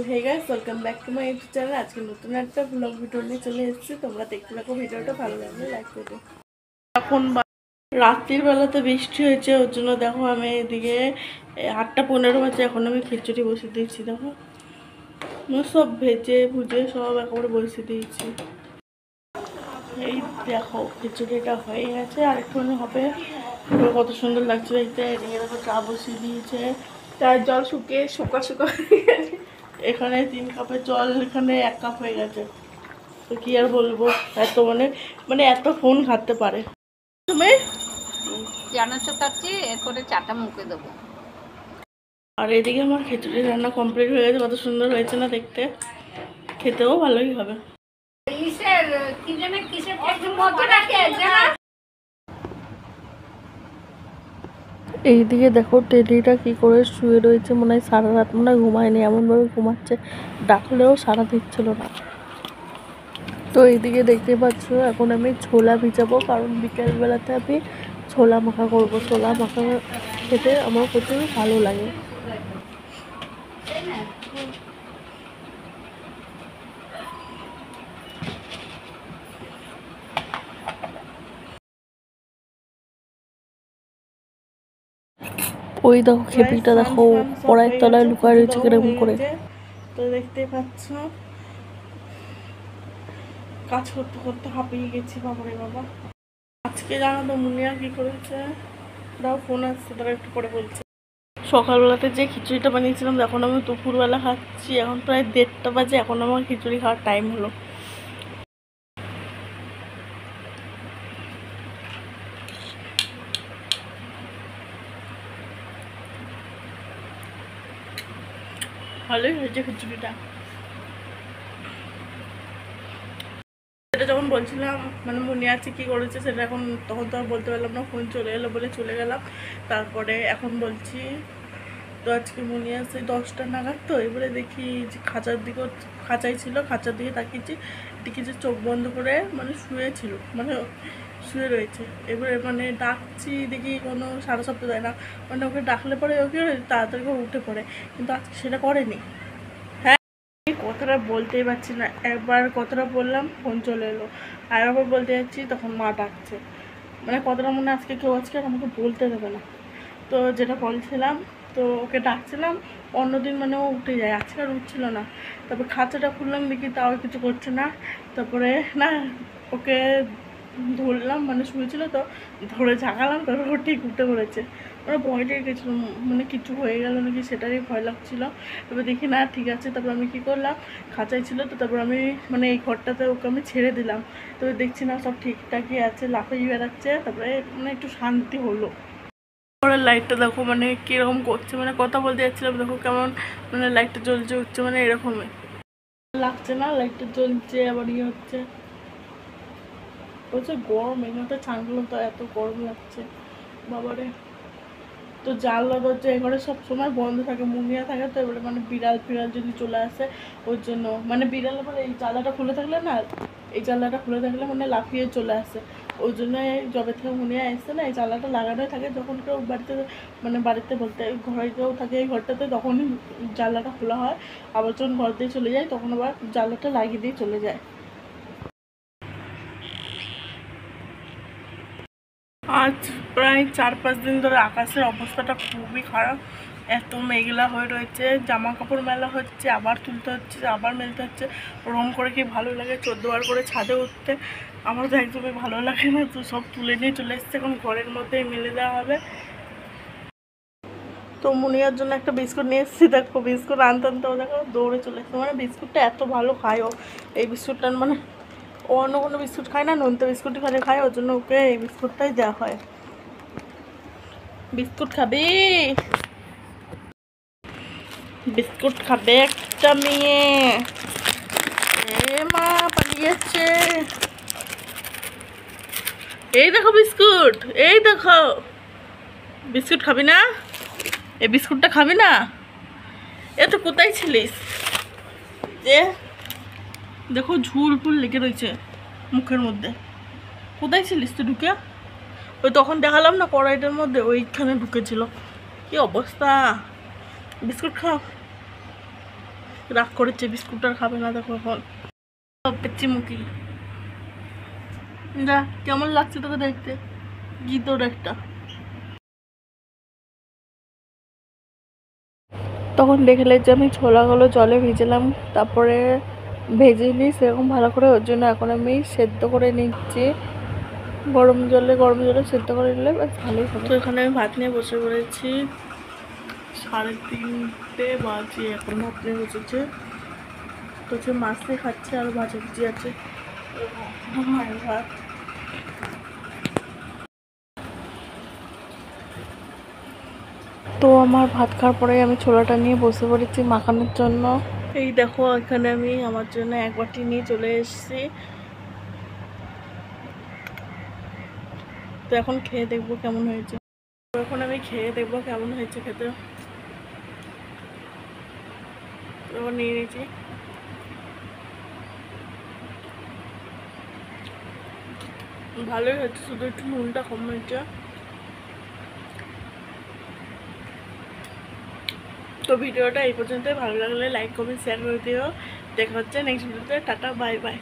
Hey guys, welcome back to my YouTube channel. আজকে নতুন একটা ব্লগ ভিডিও নিয়ে চলে এসেছি। তোমরা দেখতে থাকো ভিডিওটা, ভালো লাগলে লাইক করো। এখন রাত্রির বেলাতে বৃষ্টি হয়েছে, ওর জন্য দেখো আমি এদিকে 8:15 বাজে, এখন আমি খিচুড়ি বসে দিয়েছি। দেখো সব ভেজে ভুজে সব একেবারে বসে দিয়েছি। এই দেখো খিচুড়িটা হয়ে গেছে, আর একটুখানি হবে। কত সুন্দর লাগছে দেখতে। এদিকে দেখো চা বসিয়ে দিয়েছে, চায়ের জল শুকিয়ে শুকা হয়ে গেছে। এখানে 3 কাপের জল, এখানে 1 কাপ হয়ে গেছে। তো কি আর বলবো, এত মানে এত ফোন ঘাটতে পারে। তুমি জানাচ্ছ কাচ্ছি, এরপরে চাটা মুখে দেবো। আর এদিকে আমার খিচুড়ি রান্না কমপ্লিট হয়ে গেছে। কত সুন্দর হয়েছে না দেখতে, খেতেও ভালোই হবে। এইদিকে দেখো টেডিটা কি করে শুয়ে রয়েছে, মনে হয় সারা রাত মনে হয় ঘুমায়নি, এমনভাবে ঘুমাচ্ছে, ডাকলেও সারা দিচ্ছিল না। তো এইদিকে দেখতে পাচ্ছ এখন আমি ছোলা ভিজাবো, কারণ বিকেলবেলাতে আমি ছোলা মাখা করবো। ছোলা মাখা খেতে আমার প্রচুর ভালো লাগে। ওই দেখো খেপিটা দেখো কড়াইয়ের তলায় লুকায় রয়েছে কিরকম করে। তো দেখতেই পাচ্ছ কাজ করতে করতে হাঁপিয়ে গেছি, বাবারে বাবা। আজকে জানো তো মুনিয়া কি করেছে, দাও ফোন আসছে, তারা একটু পরে বলছে। সকালবেলাতে যে খিচুড়িটা বানিয়েছিলাম, এখন আমি দুপুরবেলা খাচ্ছি। এখন প্রায় 1:30 বাজে, এখন আমার খিচুড়ি খাওয়ার টাইম হলো। ভালোই হয়েছে খিচুড়িটা। সেটা যখন বলছিলাম মানে মনে আছে কি করেছে সেটা, এখন তখন তো আর বলতে পারলাম না, ফোন চলে এলো বলে চলে গেলাম। তারপরে এখন বলছি। তো আজকে মনে আছে 10টা নাগাদ, তো এবারে দেখি যে খাঁচার দিকে, খাঁচাই ছিল, খাঁচার দিকে তাকিয়েছি, দেখি যে চোখ বন্ধ করে মানে শুয়েছিল, মানে শুয়ে রয়েছে। এবারে মানে ডাকছি, দেখি কোনো সাড়া শব্দ দেয় না, মানে ওকে ডাকলে পরে ওকে তাড়াতাড়ি করে উঠে পড়ে, কিন্তু আজকে সেটা করেনি। কথাটা বলতেই পারছি না, একবার কথাটা বললাম ফোন চলে এলো, আর একবার বলতে যাচ্ছি তখন মা ডাকছে। মানে কথাটা মনে আজকে কেউ আজকে আর আমাকে বলতে দেবে না। তো যেটা বলছিলাম, তো ওকে ডাকছিলাম, অন্যদিন মানে ও উঠে যায়, আজকে আর উঠছিল না। তারপর খাঁচাটা খুললাম, দেখি তাও কিছু করছে না। তারপরে না ওকে ধরলাম, মানে শুয়েছিল তো, ধরে ঝাঁকালাম, তারপর ও ঠিক উঠে পড়েছে। মানে ভয়টাই গেছিলো, মানে কিছু হয়ে গেল নাকি সেটারই ভয় লাগছিল। তারপর দেখি না ঠিক আছে, তারপর আমি কী করলাম, খাঁচাই ছিল তো, তারপর আমি মানে এই ঘরটাতে ওকে আমি ছেড়ে দিলাম। তবে দেখছি না সব ঠিকঠাকই আছে, লাফিয়ে বেড়াচ্ছে। তারপরে মানে একটু শান্তি হলো। পরে লাইটটা দেখো মানে কীরকম করছে, মানে কথা বলতে যাচ্ছিলাম, দেখো কেমন মানে লাইটটা জ্বলছে উঠছে, মানে এরকমই লাগছে না, লাইটটা জ্বলছে আবার ইয়ে হচ্ছে। বলছে গরম, এই মধ্যে চান করলাম তো এত গরম লাগছে, বাবারে। তো জানলা দরজা এঘরে সব সময় বন্ধ থাকে, মুনিয়া থাকে, তো এবারে মানে বিড়াল ফিড়াল যদি চলে আসে ওর জন্য, মানে বিড়াল আবার এই জানলাটা খুলে থাকলে না, এই জানলাটা খুলে থাকলে মানে লাফিয়ে চলে আসে। ওই জন্য যবে থেকে মুনিয়া এসছে না, এই জানলাটা লাগানোই থাকে। যখন কেউ বাড়িতে মানে বাড়িতে বলতে ঘরে কেউ থাকে এই ঘরটাতে, তখনই জানলাটা খোলা হয়। আবার যখন ঘর দিয়ে চলে যায় তখন আবার জানলাটা লাগিয়ে দিয়ে চলে যায়। আজ প্রায় 4-5 দিন ধরে আকাশের অবস্থাটা খুবই খারাপ, এত মেঘলা হয়ে রয়েছে। জামা কাপড় মেলা হচ্ছে, আবার তুলতে হচ্ছে, আবার মেলতে হচ্ছে। ওরকম করে কি ভালো লাগে 14 বার করে ছাদে উঠতে, আমার তো একদমই ভালো লাগে না। তো সব তুলে নিয়ে চলে এসছে, এখন ঘরের মধ্যেই মেলে দেওয়া হবে। তো মুনিয়ার জন্য একটা বিস্কুট নিয়ে এসেছি, দেখো বিস্কুট আনতে আনতেও দেখো দৌড়ে চলে এসছে। মানে বিস্কুটটা এত ভালো খায় ও, এই বিস্কুটটা মানে ও অন্য কোনো বিস্কুট খায় না, নোনতা বিস্কুটই খালি খায়, ওর জন্য ওকে এই বিস্কুটটাই দেওয়া হয়। বিস্কুট খাবি, বিস্কুট খাবে একটা মেয়ে। এ মা পালিয়েছে, এই দেখো বিস্কুট, এই দেখো বিস্কুট খাবি না, এই বিস্কুটটা খাবি না? এ তো কোথায় ছিলিস? যে দেখো ঝুল ফুল লেগে রয়েছে মুখের মধ্যে, কোথায় ছিলিস তুই ঢুকে? ওই তখন দেখালাম না কড়াইটার মধ্যে, ওইখানে ঢুকেছিল। কি অবস্থা, বিস্কুট খাও। রাগ করেছে, বিস্কুট আর খাবে না। দেখো এখন পেচ্ছি মুখি। যা, কেমন লাগছে তোকে দেখতে? কি তোর একটা তখন দেখলে যে আমি ছোলাগুলো জলে ভিজেলাম, তারপরে ভেজে নিই সেরকম ভালো করে। ওর জন্য এখন আমি সেদ্ধ করে নিচ্ছি গরম জলে সেদ্ধ করে নিলে বেশ ভালোই হবে। তো এখানে আমি ভাত নিয়ে বসে পড়েছি। 3:30 বাজে এখন ভাত নিয়ে বসেছে। তো হচ্ছে মাছ দিয়ে খাচ্ছে আর ভাজাভুজি আছে। মায়ের ভাত। তো আমার ভাত খাওয়ার পরে আমি ছোলাটা নিয়ে বসে পড়েছি মাখানোর জন্য। এই দেখো এখানে আমি আমার জন্য এক বাটি নিয়ে চলে এসেছি। তো এখন খেয়ে দেখবো কেমন হয়েছে। তো এখন আমি খেয়ে দেখবো কেমন হয়েছে খেতে। তো নিয়ে নিয়েছি। ভালোই হয়েছে, শুধু একটু নুনটা কম হয়েছে। তো ভিডিওটা এই পর্যন্তই। ভালো লাগলে লাইক কমেন্ট শেয়ার করে দিও। দেখা হচ্ছে নেক্সট ভিডিওতে। Tata, bye bye.